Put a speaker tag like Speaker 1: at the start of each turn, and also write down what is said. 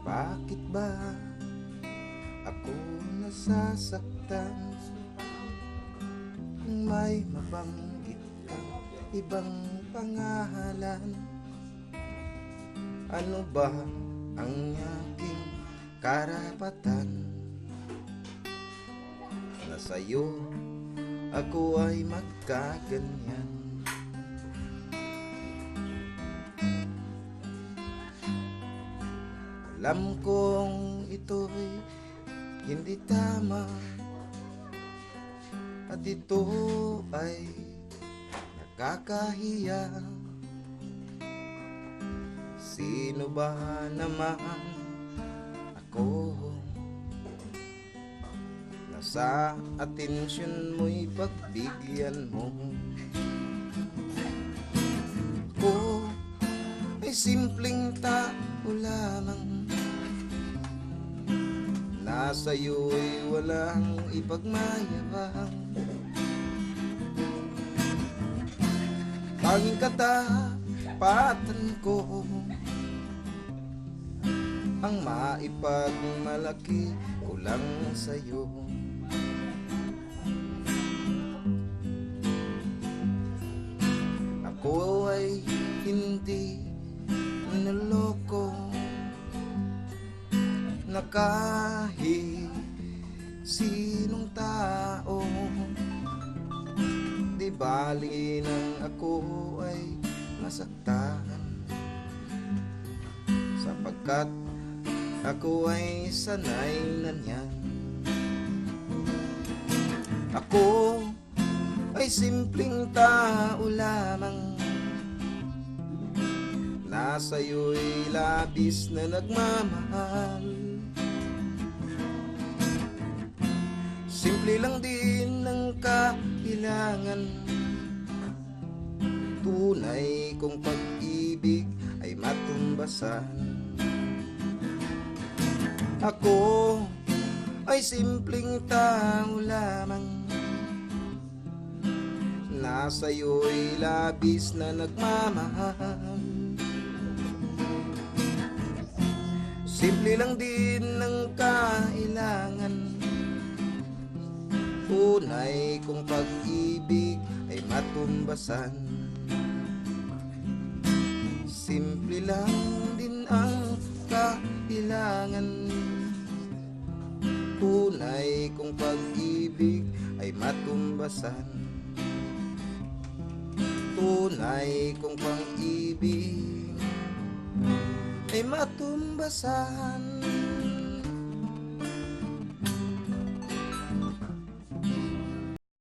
Speaker 1: Bakit ba ako nasasaktan kung may mabanggit kang ibang pangalan? Ano ba ang aking karapatan na sa'yo ako ay magkaganyan? Alam kong ito'y hindi tama at ito ay nakakahiya. Sino ba naman ako na sa atensyon mo'y pagbigyan mo? Ako ay simpleng tao lamang, nasa'yo'y walang ipagmayabang. Tanging katapatan ko ang maipagmalaki ko lang sa'yo. Ako ay hindi naloko na kahit sinong tao. Di bali nang ako ay masaktan, sapagkat ako ay sanay na niyan. Ako ay simpleng tao lamang, na sa'yo'y labis na nagmamahal. Simple lang din ang kailangan, tunay kong pag-ibig ay matumbasan. Ako ay simpleng tao lamang, na sa'yo'y labis na nagmamahal. Simple lang din ang kailangan, tunay kong pag-ibig ay matumbasan. Simple lang din ang kailangan, tunay kong pag-ibig ay matumbasan. Tunay kong pag-ibig ay matumbasan.